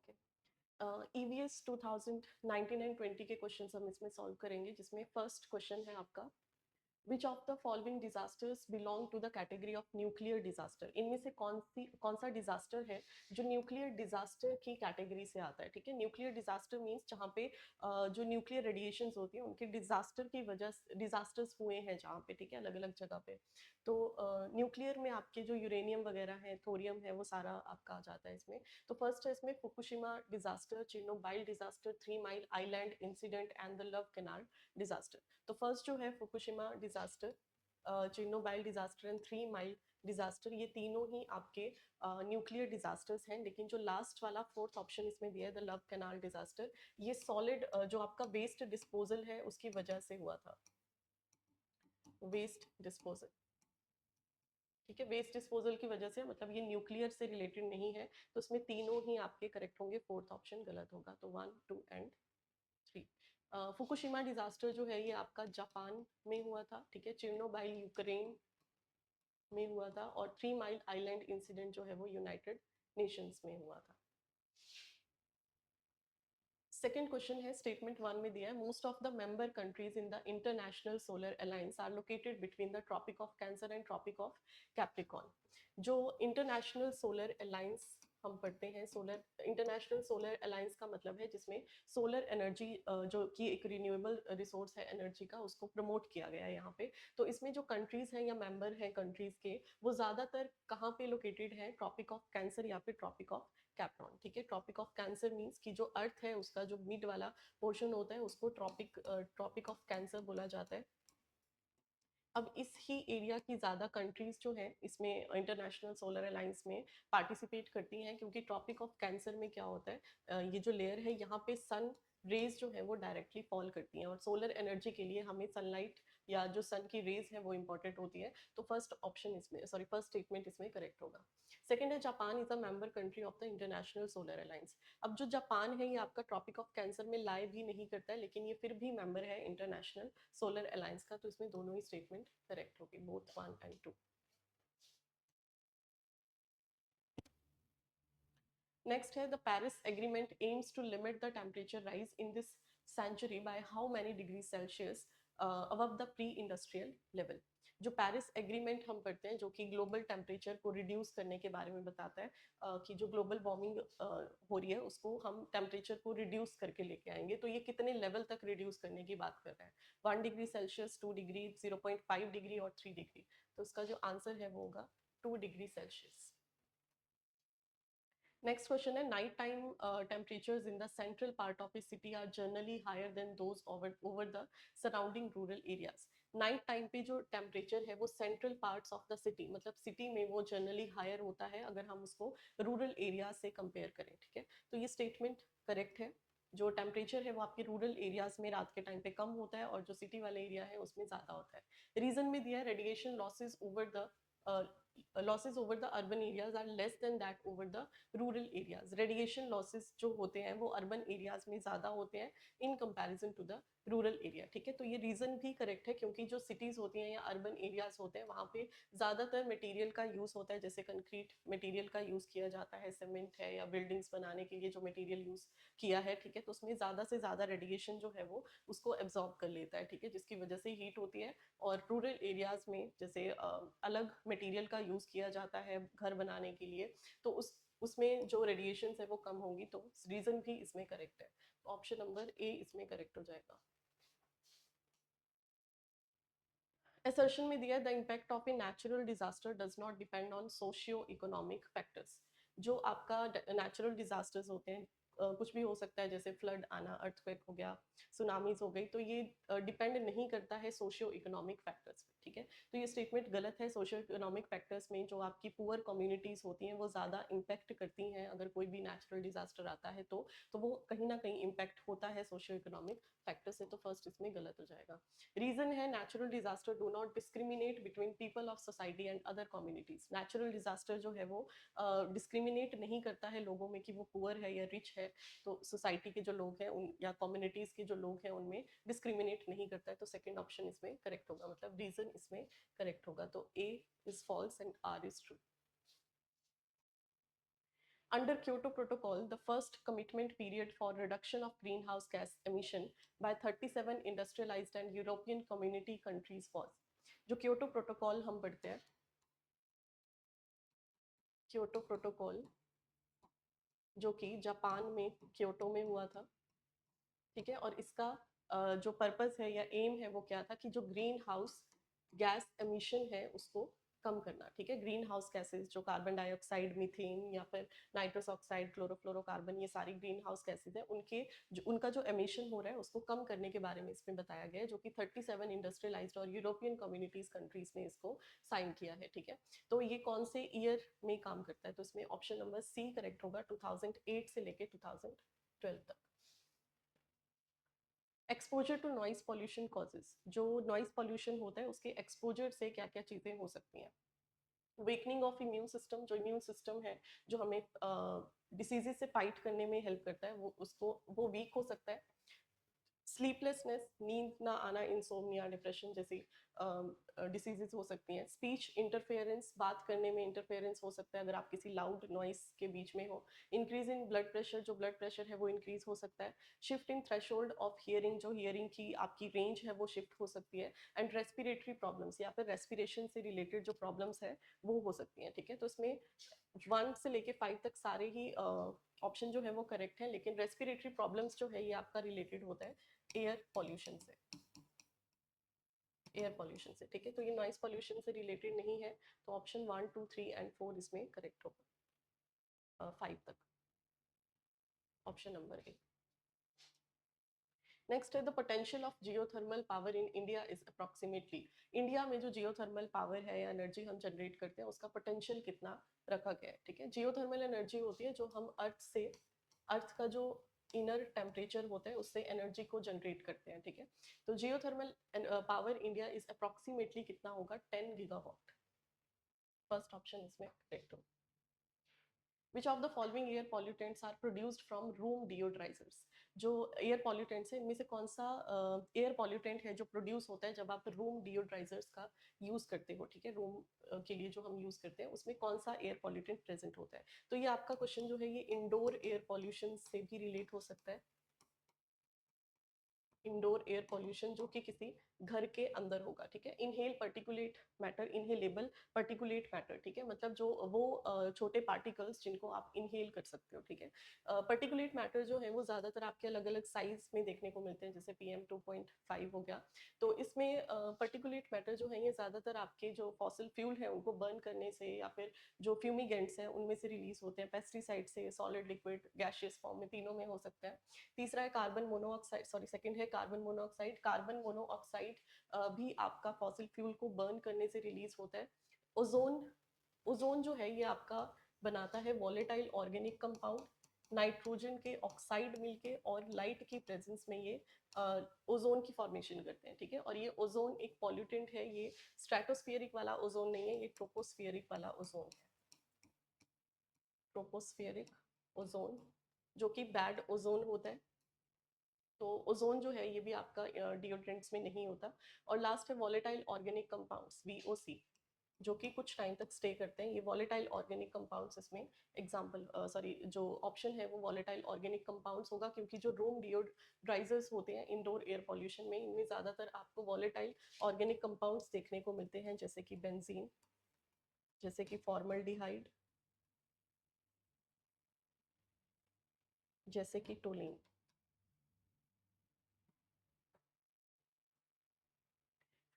Okay, EVS 2019 and 20 के question हम इसमें सॉल्व करेंगे, जिसमें फर्स्ट क्वेश्चन है आपका, Which of the following disasters belong to the category of nuclear disaster? इनमें से कौन सा डिजास्टर है जो न्यूक्लियर डिजास्टर की कैटेगरी से आता है? ठीक है, न्यूक्लियर डिजास्टर मींस जहाँ पे जो न्यूक्लियर रेडिएशंस होती हैं उनके डिजास्टर की वजह से डिजास्टर्स हुए हैं जहाँ पे, ठीक है, अलग अलग जगह पे। तो न्यूक्लियर में आपके जो यूरेनियम वगैरह है, थोरियम है, वो सारा आपका आ जाता है इसमें। तो फर्स्ट है इसमें Fukushima disaster, Chernobyl disaster, 3 mile island incident and the love canal disaster. तो फर्स्ट जो है Fukushima disaster, Chernobyl disaster and 3 mile disaster, ये तीनों ही आपके न्यूक्लियर डिजास्टर्स हैं। लेकिन जो लास्ट वाला फोर्थ ऑप्शन इसमें दिया है, द लव कैनाल डिजास्टर, ये सॉलिड जो आपका वेस्ट डिस्पोजल है उसकी वजह से हुआ था। वेस्ट डिस्पोजल, ठीक है, वेस्ट डिस्पोजल की वजह से, मतलब ये न्यूक्लियर से रिलेटेड नहीं है। तो इसमें तीनों ही आपके करेक्ट होंगे, फोर्थ ऑप्शन गलत होगा। तो 1, 2 एंड 3। फुकुशिमा डिजास्टर जो है ये आपका जापान में हुआ था, ठीक है, चेर्नोबिल यूक्रेन में हुआ था, और 3 माइल आइलैंड इंसिडेंट जो है वो यूनाइटेड नेशंस में हुआ था। सेकेंड क्वेश्चन है, स्टेटमेंट 1 में दिया है, most of the member countries in the international solar alliance are located between the tropic of cancer and tropic of capricorn. जो इंटरनेशनल सोलर अलायंस हम पढ़ते हैं, सोलर इंटरनेशनल सोलर अलायंस का मतलब है जिसमें सोलर एनर्जी जो कि एक रिन्यूएबल रिसोर्स है एनर्जी का, उसको प्रमोट किया गया है यहाँ पे। तो इसमें जो कंट्रीज हैं या मेंबर हैं कंट्रीज के, वो ज्यादातर कहाँ पे लोकेटेड है? ट्रॉपिक ऑफ कैंसर या फिर ट्रॉपिक ऑफ कैप्रिकॉर्न, ठीक है। ट्रॉपिक ऑफ कैंसर मींस कि जो अर्थ है उसका जो मिड वाला पोर्शन होता है उसको ट्रॉपिक ऑफ कैंसर बोला जाता है। अब इस ही एरिया की ज़्यादा कंट्रीज जो है इसमें इंटरनेशनल सोलर अलायंस में पार्टिसिपेट करती हैं, क्योंकि ट्रॉपिक ऑफ कैंसर में क्या होता है, ये जो लेयर है यहाँ पे सन रेज जो है वो डायरेक्टली फॉल करती हैं, और सोलर एनर्जी के लिए हमें सनलाइट या जो सन की रेज है वो इंपॉर्टेंट होती है। तो फर्स्ट ऑप्शन इसमें, सॉरी, फर्स्ट स्टेटमेंट इसमें करेक्ट होगा। सेकेंड है, Japan is a member country of the international solar alliance. अब जो जापान है ये आपका ट्रॉपिक ऑफ कैंसर में लाई भी नहीं करता है, लेकिन ये फिर भी मेंबर है इंटरनेशनल सोलर अलायंस का। तो इसमें दोनों ही स्टेटमेंट करेक्ट होगी, बोथ 1 एंड 2। नेक्स्ट है, the Paris agreement aims to limit the temperature rise in this century by how many degree Celsius above the pre industrial level. जो Paris agreement हम पढ़ते हैं, जो कि ग्लोबल टेम्परेचर को reduce करने के बारे में बताता है, कि जो ग्लोबल वार्मिंग हो रही है उसको हम टेम्परेचर को रिड्यूस करके लेके आएंगे। तो ये कितने लेवल तक रिड्यूस करने की बात कर रहे हैं? 1 डिग्री सेल्सियस, 2 डिग्री, 0.5 डिग्री और 3 डिग्री। तो इसका जो आंसर है वो होगा 2 डिग्री सेल्सियस। Next question है, night time temperatures in the central part of a city are generally higher than those over the surrounding rural areas. Night time पे जो टेम्परेचर है वो central parts of the city, मतलब city में वो generally higher होता है अगर हम उसको रूरल एरिया से कंपेयर करें, ठीक है। तो ये स्टेटमेंट करेक्ट है। जो टेम्परेचर है वो आपके रूरल एरियाज में रात के टाइम पे कम होता है, और जो सिटी वाले एरिया है उसमें ज्यादा होता है। रीजन में दिया है, radiation losses over the losses over the urban areas are less than that over the rural areas. Radiation losses जो होते हैं वो अर्बन एरियाज में ज्यादा होते हैं in comparison to the rural area, ठीक है। तो ये रीजन भी करेक्ट है, क्योंकि जो सिटीज होती हैं या अर्बन एरियाज होते हैं वहाँ पे ज्यादातर मटेरियल का यूज होता है, जैसे कंक्रीट मटेरियल का यूज किया जाता है, सीमेंट है, या बिल्डिंग्स बनाने के लिए जो मटेरियल यूज किया है, ठीक है। तो उसमें ज्यादा से ज्यादा रेडिएशन जो है वो उसको एब्जॉर्ब कर लेता है, ठीक है, जिसकी वजह से हीट होती है। और रूरल एरियाज में जैसे अलग मटेरियल का यूज किया जाता है घर बनाने के लिए, तो उसमें जो रेडिएशन है वो कम होगी। तो रीजन भी इसमें करेक्ट है। ऑप्शन नंबर ए इसमें करेक्ट हो जाएगा। असर्शन में दिया, the impact of a natural disaster does not depend on socio economic factors. जो आपका नेचुरल डिजास्टर्स होते हैं, कुछ भी हो सकता है, जैसे फ्लड आना, अर्थक्वेक हो गया, सुनामीज हो गई, तो ये डिपेंड नहीं करता है सोशियो इकोनॉमिक फैक्टर्स पे, ठीक है। तो ये स्टेटमेंट गलत है। सोशियो इकोनॉमिक फैक्टर्स में जो आपकी पुअर कम्युनिटीज होती हैं वो ज़्यादा इम्पैक्ट करती हैं अगर कोई भी नेचुरल डिजास्टर आता है तो वो कहीं ना कहीं इम्पैक्ट होता है सोशियो इकोनॉमिक फैक्टर से। तो फर्स्ट इसमें गलत हो जाएगा। रीजन है, natural disaster do not discriminate between people of society and other communities. Natural disaster जो है वो डिस्क्रिमिनेट नहीं करता है लोगों में कि वो पुअर है या रिच है। तो सोसाइटी के जो लोग हैं उन या कम्युनिटीज के जो लोग हैं उनमें डिस्क्रिमिनेट नहीं करता है। तो सेकंड ऑप्शन इसमें करेक्ट होगा, मतलब रीजन इसमें करेक्ट होगा। तो A is false and R is true. Under Kyoto Protocol, the first commitment period for reduction of greenhouse gas emission by 37 industrialized and European community countries was. जो Kyoto protocol हम पढ़ते हैं, Kyoto protocol जो कि Japan में Kyoto में हुआ था, ठीक है, और इसका जो पर्पस है या एम है वो क्या था कि जो ग्रीन हाउस गैस एमिशन है उसको कम करना, ठीक है। ग्रीन हाउस गैसेस जो कार्बन डाइऑक्साइड, मीथेन या फिर नाइट्रस ऑक्साइड, क्लोरोफ्लोरोकार्बन, ये सारी ग्रीन हाउस गैसेस हैं, उनका जो एमिशन हो रहा है उसको कम करने के बारे में इसमें बताया गया है, जो कि 37 इंडस्ट्रियलाइज्ड और यूरोपियन कम्युनिटीज कंट्रीज ने इसको साइन किया है, ठीक है। तो ये कौन से ईयर में काम करता है, तो इसमें ऑप्शन नंबर सी करेक्ट होगा, 2008 से लेके 2012 तक। Exposure to noise pollution causes, जो नॉइज पॉल्यूशन होता है उसके एक्सपोजर से क्या क्या चीज़ें हो सकती हैं। वेकनिंग ऑफ इम्यून सिस्टम, जो इम्यून सिस्टम है जो हमें डिसीजेस से फाइट करने में हेल्प करता है, वो वीक हो सकता है। स्लीपलेसनेस, नींद ना आना, इंसोम्निया, डिप्रेशन जैसी डिसीजेस हो सकती हैं। स्पीच इंटरफेरेंस, बात करने में इंटरफेरेंस हो सकता है अगर आप किसी लाउड नॉइस के बीच में हो। इंक्रीज इन ब्लड प्रेशर, जो ब्लड प्रेशर है वो इंक्रीज हो सकता है। Shift in threshold of hearing, जो हियरिंग की आपकी रेंज है वो शिफ्ट हो सकती है। एंड रेस्पिरेटरी प्रॉब्लम्स या फिर रेस्पिरेशन से रिलेटेड जो प्रॉब्लम्स है वो हो सकती हैं, ठीक है। तो इसमें 1 से लेके 5 तक सारे ही ऑप्शन जो है वो करेक्ट है, लेकिन रेस्पिरेटरी प्रॉब्लम्स जो है ये आपका रिलेटेड होता है एयर पॉल्यूशन से, एयर पॉल्यूशन से, ठीक है। तो ये नॉइस पॉल्यूशन से रिलेटेड नहीं है, तो ऑप्शन 1, 2, 3 एंड 4 इसमें करेक्ट होगा 5 तक, ऑप्शन नंबर ए। नेक्स्ट है the potential of geothermal power in India is approximately. India में जो जियोथर्मल पावर है या एनर्जी हम जनरेट करते हैं उसका पोटेंशियल कितना रखा गया है, ठीक है। जियोथर्मल एनर्जी होती है जो हम अर्थ का जो इनर टेम्परेचर होता है उससे एनर्जी को जनरेट करते हैं, ठीक है। तो geothermal power India is approximately कितना होगा, 10 गीगावाट। फर्स्ट ऑप्शन इसमें करेक्ट हो। Which of the following air pollutants are produced from room deodorizers? जो एयर पॉल्यूटेंट्स है इनमें से कौन सा एयर पॉल्यूटेंट है जो प्रोड्यूस होता है जब आप रूम डिओड्राइजर्स का यूज करते हो, ठीक है। रूम के लिए जो हम यूज करते हैं उसमें कौन सा एयर पॉल्यूटेंट प्रेजेंट होता है। तो ये आपका क्वेश्चन जो है ये इंडोर एयर पॉल्यूशन से भी रिलेट हो सकता है। इंडोर एयर पॉल्यूशन जो कि किसी घर के अंदर होगा, ठीक है। Inhale particulate matter, inhalable particulate matter, ठीक है, मतलब जो वो छोटे पार्टिकल्स जिनको आप इनहेल कर सकते हो, ठीक है। पर्टिकुलेट मैटर जो है वो ज्यादातर आपके अलग अलग साइज में देखने को मिलते हैं, जैसे PM2.5 हो गया। तो इसमें पर्टिकुलेट मैटर जो है ये ज्यादातर आपके जो फॉसिल फ्यूल है उनको बर्न करने से या फिर जो फ्यूमिगेंट्स हैं उनमें से रिलीज होते हैं, पेस्टिसाइड से, सॉलिड, लिक्विड, गैशियस फॉर्म में, तीनों में हो सकता है। तीसरा है कार्बन मोनोऑक्साइड, सॉरी सेकंड है कार्बन मोनोऑक्साइड। कार्बन मोनोऑक्साइड भी आपका फॉसिल फ्यूल को बर्न करने से रिलीज होता है। ओजोन, ओजोन जो है ये आपका बनाता है वॉलेटाइल ऑर्गेनिक कंपाउंड, नाइट्रोजन के ऑक्साइड मिलके और लाइट की प्रेजेंस में ये ओजोन की फॉर्मेशन करते हैं, ठीक है। और ये ओजोन एक पॉल्यूटेंट है, ये स्ट्रेटोस्फियरिक वाला ओजोन नहीं है, ये ट्रोपोस्फियरिक वाला ओजोन है। ट्रोपोस्फियरिक ओजोन जो कि बैड ओजोन होता है, तो ओजोन जो है ये भी आपका डिओड्रेंट्स में नहीं होता। और लास्ट है वॉलेटाइल ऑर्गेनिक कंपाउंड्स, VOC, जो कि कुछ टाइम तक स्टे करते हैं। ये वॉलेटाइल ऑर्गेनिक कंपाउंड्स इसमें एग्जांपल सॉरी जो ऑप्शन है वो वॉलेटाइल ऑर्गेनिक कंपाउंड्स होगा, क्योंकि जो रूम डिओड्राइजर्स होते हैं इंडोर एयर पॉल्यूशन में इनमें ज़्यादातर आपको वॉलेटाइल ऑर्गेनिक कंपाउंड्स देखने को मिलते हैं, जैसे कि बेंजीन, जैसे कि फॉर्मल्डिहाइड, जैसे कि toluene.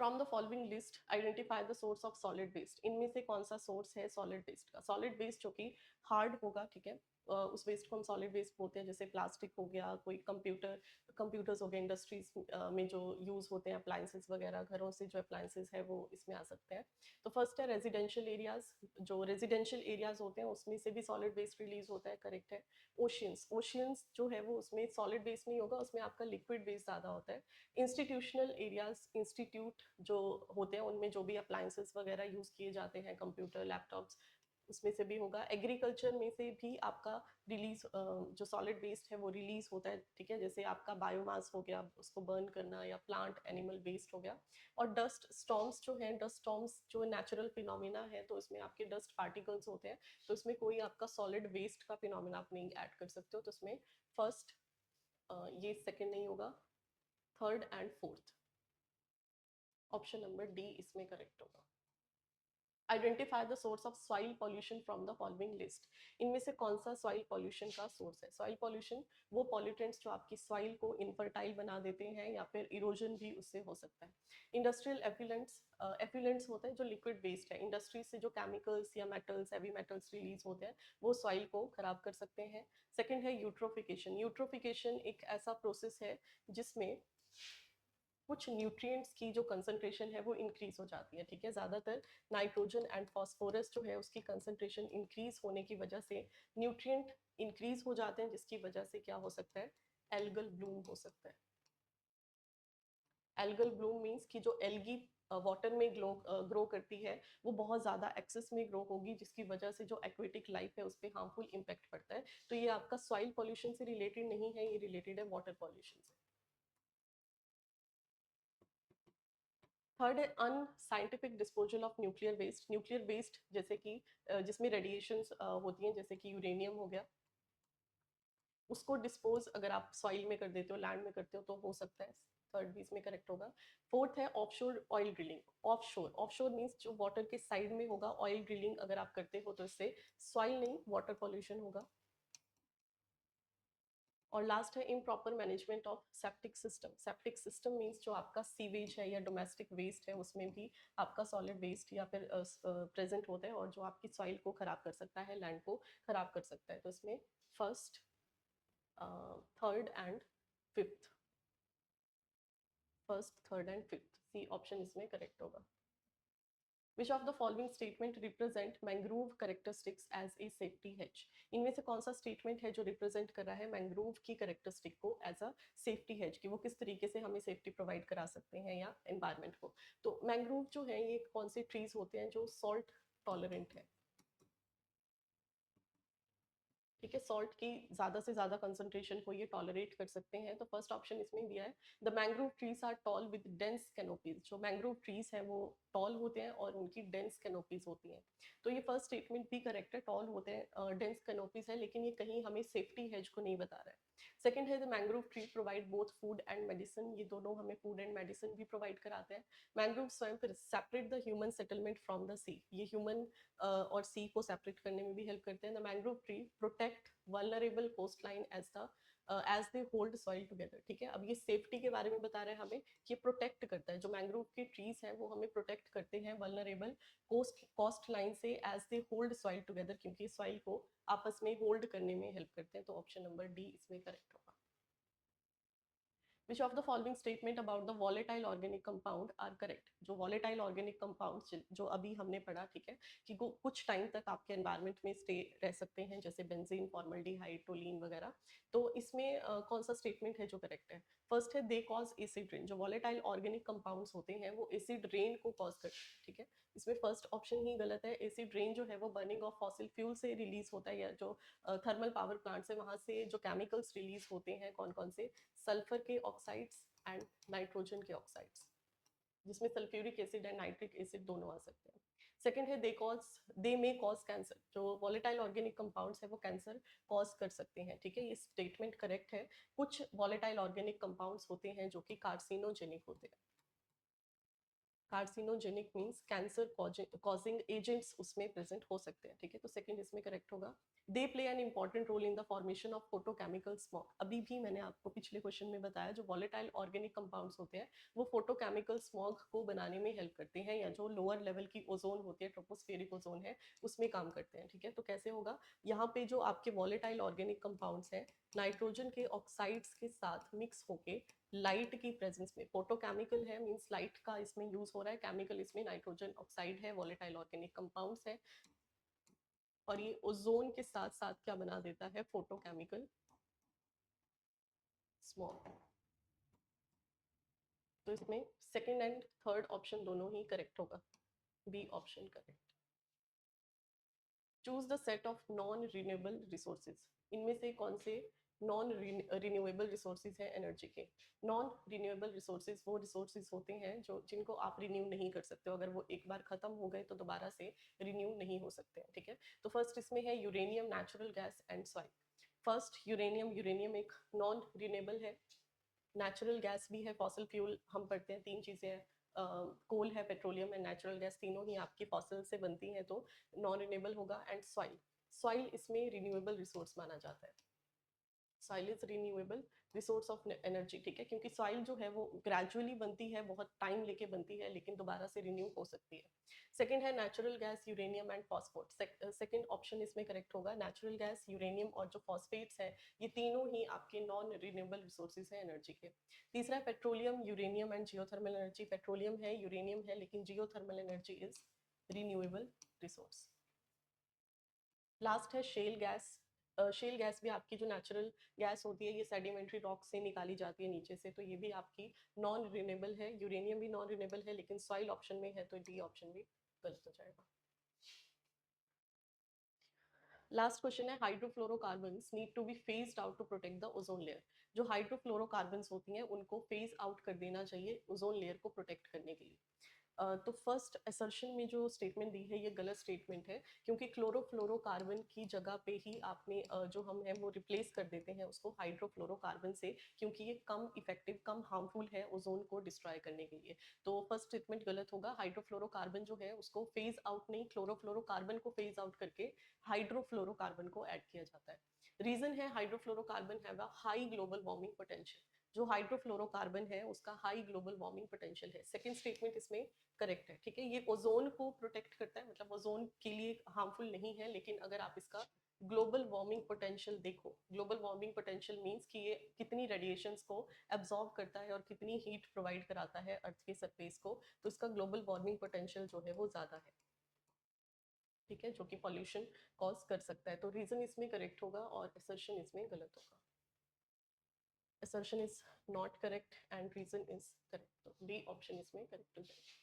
From the following list identify the source of solid waste. इनमें से कौन सा सोर्स है सॉलिड वेस्ट का। सॉलिड वेस्ट जो कि हार्ड होगा, ठीक है, उस वेस्ट को हम सॉलिड वेस्ट बोलते हैं, जैसे प्लास्टिक हो गया, कोई कंप्यूटर्स हो गए, इंडस्ट्रीज में जो यूज होते हैं अप्लायंसेस वगैरह, घरों से जो अप्लायंसेस है वो इसमें आ सकते हैं। तो फर्स्ट है रेजिडेंशियल एरियाज, जो रेजिडेंशियल एरियाज होते हैं उसमें से भी सॉलिड वेस्ट रिलीज होता है, करेक्ट है। ओशियंस, ओशियंस जो है वो उसमें सॉलिड वेस्ट नहीं होगा, उसमें आपका लिक्विड वेस्ट ज़्यादा होता है। इंस्टीट्यूशनल एरियाज, इंस्टीट्यूट जो होते हैं उनमें जो भी अप्लायंसेस वगैरह यूज़ किए जाते हैं, कंप्यूटर, लैपटॉप्स, उसमें से भी होगा। एग्रीकल्चर में से भी आपका रिलीज जो सॉलिड वेस्ट है वो रिलीज होता है, ठीक है, जैसे आपका बायोमास हो गया, उसको बर्न करना, या प्लांट एनिमल वेस्ट हो गया। और डस्ट स्टॉर्म्स जो है, डस्ट स्टॉर्म्स जो नेचुरल फिनोमिना है, तो इसमें आपके डस्ट पार्टिकल्स होते हैं, तो इसमें कोई आपका सॉलिड वेस्ट का फिनोमिना आप नहीं ऐड कर सकते हो, तो इसमें फर्स्ट, ये सेकंड नहीं होगा, third and fourth, option number D इसमें करेक्ट होगा। Identify the source of soil pollution from the following list. इनमें से कौन सा सॉइल पॉल्यूशन का सोर्स है? सॉइल पॉल्यूशन वो पॉल्यूटेंट्स जो आपकी सॉइल को इनफर्टाइल बना देते हैं, या फिर इरोजन भी उससे हो सकता है। इंडस्ट्रियल एफ्लुएंट्स, एफ्लुएंट्स होते हैं जो लिक्विड वेस्ट है, इंडस्ट्री से जो केमिकल्स या मेटल्स, हैवी मेटल्स रिलीज होते हैं, वो सॉइल को खराब कर सकते हैं। सेकेंड है यूट्रोफिकेशन। यूट्रोफिकेशन एक ऐसा प्रोसेस है जिसमें कुछ न्यूट्रिएंट्स की जो कंसंट्रेशन है वो इंक्रीज हो जाती है, ठीक है। ज़्यादातर नाइट्रोजन एंड फॉस्फोरस जो है उसकी कंसंट्रेशन इंक्रीज होने की वजह से न्यूट्रिएंट इंक्रीज हो जाते हैं, जिसकी वजह से क्या हो सकता है? एल्गल ब्लूम हो सकता है। एल्गल ब्लूम मीन्स कि जो एल्गी वाटर में ग्रो करती है वो बहुत ज़्यादा एक्सेस में ग्रो होगी, जिसकी वजह से जो एक्वेटिक लाइफ है उस पर हार्मफुल इम्पैक्ट पड़ता है। तो ये आपका सॉइल पॉल्यूशन से रिलेटेड नहीं है, ये रिलेटेड है वाटर पॉल्यूशन से। थर्ड है unscientific disposal of nuclear waste. Nuclear waste जैसे कि जिसमें रेडिएशंस होती हैं, जैसे कि यूरेनियम हो गया, उसको डिस्पोज अगर आप सॉइल में कर देते हो, लैंड में करते हो, तो हो सकता है। थर्ड भी इसमें करेक्ट होगा। फोर्थ है offshore oil drilling. Offshore, offshore means जो वाटर के साइड में होगा, ऑयल ड्रिलिंग अगर आप करते हो तो इससे सॉइल नहीं वाटर पॉल्यूशन होगा। और लास्ट है improper management of septic system. Septic system means जो आपका सीवेज है या डोमेस्टिक वेस्ट है, उसमें भी आपका सॉलिड वेस्ट या फिर प्रेजेंट होता है, और जो आपकी सॉइल को खराब कर सकता है, लैंड को खराब कर सकता है। तो इसमें first, third and fifth, first, third and fifth, C option इसमें करेक्ट होगा। Which of the following statement represent mangrove characteristics as a safety hedge? इनमें से कौन सा स्टेटमेंट है जो रिप्रेजेंट कर रहा है मैंग्रोव की कैरेक्टरिस्टिक को एज अ सेफ्टी हेज, कि वो किस तरीके से हमें सेफ्टी प्रोवाइड करा सकते हैं या एनवायरमेंट को? तो मैंग्रोव जो है ये कौन से ट्रीज होते हैं जो सॉल्ट टॉलरेंट है, ठीक है, सॉल्ट की ज्यादा से ज्यादा कंसंट्रेशन को ये टॉलरेट कर सकते हैं। तो फर्स्ट ऑप्शन इसमें दिया है, the mangrove trees are tall with dense canopies. जो मैंग्रोव ट्रीज हैं वो टॉल होते हैं और उनकी डेंस कैनोपीज होती हैं। तो ये फर्स्ट स्टेटमेंट भी करेक्ट है, टॉल होते हैं, डेंस कैनोपीज है, लेकिन ये कहीं हमें सेफ्टी हेज को नहीं बता रहा है। सेकंड है the mangrove tree provide both food and medicine. ये दोनों हमें फूड एंड मेडिसिन भी प्रोवाइड कराते हैं। मैंग्रोव स्वयं separate the human settlement from the sea. ये ह्यूमन और सी को सेपरेट करने में भी हेल्प करते हैं। The mangrove tree protect vulnerable coast line as the as they hold soil together, ठीक है। अब ये सेफ्टी के बारे में बता रहे हैं हमें, कि प्रोटेक्ट करता है, जो मैंग्रोव के ट्रीज हैं वो हमें प्रोटेक्ट करते हैं वल्नरेबल कोस्ट लाइन से, as they hold soil together, क्योंकि सॉइल को आपस में होल्ड करने में हेल्प करते हैं। तो ऑप्शन नंबर डी इसमें करेक्ट होगा। Which of the following statement about the volatile organic compound are correct? जो volatile organic compounds जो अभी हमने पढ़ा, ठीक है, कि वो कुछ टाइम तक आपके एनवायरनमेंट में स्टे रह सकते हैं, जैसे बेंजीन, फॉर्मल्डिहाइड, टोलीन वगैरह। तो इसमें कौन सा स्टेटमेंट है जो करेक्ट है? फर्स्ट है दे कॉज एसिड रेन। जो वॉलेटाइल ऑर्गेनिक कंपाउंड्स होते हैं वो एसिड रेन को कॉज करते हैं, ठीक है। इसमें फर्स्ट ऑप्शन ही गलत है। एसिड रेन जो है वो बर्निंग ऑफ फॉसिल फ्यूल से रिलीज होता है, या जो थर्मल पावर प्लांट्स है वहां से जो केमिकल्स रिलीज होते हैं, कौन कौन से? सल्फर के ऑक्साइड्स एंड नाइट्रोजन के ऑक्साइड्स, जिसमें sulphuric acid and nitric acid दोनों आ सकते हैं। सेकेंड है दे मे कॉज कैंसर। जो वॉलेटाइल ऑर्गेनिक कंपाउंड्स है वो कैंसर कॉज कर सकते हैं, ठीक है, ये स्टेटमेंट करेक्ट है। कुछ वॉलेटाइल ऑर्गेनिक कंपाउंड्स होते हैं जो कि कार्सिनोजेनिक होते हैं। Carcinogenic means cancer causing agents उसमें प्रेजेंट हो सकते हैं, ठीक है। तो सेकंड इसमें करेक्ट होगा। They play an important role in the formation of photochemical smog. अभी भी मैंने आपको पिछले क्वेश्चन में बताया, जो वॉलेटाइल ऑर्गेनिक कंपाउंड्स होते हैं वो फोटोकेमिकल स्मॉग को बनाने में हेल्प करते हैं, या जो लोअर लेवल की ओजोन होती है, ट्रोपोस्फेरिक ओजोन है, उसमें काम करते हैं, ठीक है। तो कैसे होगा? यहाँ पे जो आपके वॉलेटाइल ऑर्गेनिक कंपाउंड्स हैं नाइट्रोजन के ऑक्साइड्स के साथ मिक्स होके लाइट की प्रेजेंस में, फोटोकेमिकल है मींस लाइट का इसमें यूज हो रहा है, केमिकल इसमें नाइट्रोजन ऑक्साइड है, वॉलेटाइल ऑर्गेनिक कंपाउंड्स है, और ये ओजोन के साथ साथ क्या बना देता है? Photochemical smog. तो इसमें सेकंड एंड थर्ड ऑप्शन दोनों ही करेक्ट होगा, B option correct. Choose the set of non renewable resources. इनमें से कौन से नॉन रिन्यूएबल रिसोर्सेज हैं एनर्जी के? नॉन रिन्यूएबल रिसोर्सेज वो रिसोर्सेज होते हैं जो जिनको आप रिन्यू नहीं कर सकते हो, अगर वो एक बार खत्म हो गए तो दोबारा से रिन्यू नहीं हो सकते हैं, ठीक है। तो फर्स्ट इसमें है uranium, natural gas and soil. First uranium, uranium एक नॉन रिन्यूएबल है। नेचुरल गैस भी है, फॉसिल फ्यूल हम पढ़ते हैं, तीन चीज़ें हैं, कोल है, पेट्रोलियम एंड नेचुरल गैस, तीनों ही आपकी फॉसिल से बनती हैं तो नॉन रिन्यूएबल होगा। एंड सॉइल, सॉइल इसमें रिन्यूएबल रिसोर्स माना जाता है। Soil is renewable resource of energy, ठीक है, क्योंकि सॉइल जो है वो ग्रेजुअली बनती है, बहुत टाइम लेके बनती है, लेकिन दोबारा से रिन्यू हो सकती है। सेकंड है natural gas, uranium and फॉस्फोट। Second option इसमें करेक्ट होगा। नेचुरल गैस, यूरेनियम और जो फॉस्फेट्स है, ये तीनों ही आपके नॉन रिन्यूएबल रिसोर्सेज हैं एनर्जी के। तीसरा है petroleum, uranium and geothermal energy. Petroleum है, यूरेनियम है, लेकिन geothermal energy is renewable resource. Last है शेल गैस। शेल गैस भी आपकी जो नेचुरल गैस होती है, ये सेडिमेंट्री रॉक से निकाली जाती है नीचे से, तो ये भी आपकी नॉन रिन्यूएबल है। यूरेनियम भी नॉन रिन्यूएबल है, लेकिन सॉइल ऑप्शन में है तो डी ऑप्शन भी गलत हो जाएगा। लास्ट क्वेश्चन है hydrofluorocarbons need to be phased out to protect the ozone layer. जो हाइड्रोफ्लोरोकार्बन्स होती हैं उनको फेज आउट कर देना चाहिए ओजोन लेयर को प्रोटेक्ट करने के लिए। तो फर्स्ट असर्शन में जो स्टेटमेंट दी है ये गलत स्टेटमेंट है, क्योंकि क्लोरोफ्लोरोकार्बन की जगह पे ही आपने जो हम है वो रिप्लेस कर देते हैं उसको हाइड्रोफ्लोरोकार्बन से, क्योंकि ये कम इफेक्टिव, कम हार्मफुल है ओजोन को डिस्ट्रॉय करने के लिए। तो फर्स्ट स्टेटमेंट गलत होगा। हाइड्रोफ्लोरोकार्बन जो है उसको फेज आउट नहीं, क्लोरोफ्लोरोकार्बन को फेज आउट करके हाइड्रोफ्लोरोकार्बन को ऐड किया जाता है। रीजन है hydrofluorocarbon have a high global warming potential. जो हाइड्रोफ्लोरोकार्बन है उसका हाई ग्लोबल वार्मिंग पोटेंशियल है। सेकंड स्टेटमेंट इसमें करेक्ट है, ठीक है। ये ओजोन को प्रोटेक्ट करता है, मतलब ओजोन के लिए हार्मफुल नहीं है, लेकिन अगर आप इसका ग्लोबल वार्मिंग पोटेंशियल देखो, ग्लोबल वार्मिंग पोटेंशियल मींस कि ये कितनी रेडिएशंस को एब्जॉर्ब करता है और कितनी हीट प्रोवाइड कराता है अर्थ के सरफेस को, तो इसका ग्लोबल वार्मिंग पोटेंशियल जो है वो ज़्यादा है, ठीक है, जो कि पॉल्यूशन कॉज कर सकता है। तो रीजन इसमें करेक्ट होगा और असर्शन इसमें गलत होगा। assertion is not correct and reason is correct, तो डी ऑप्शन इसमें करेक्ट हो जाएगा।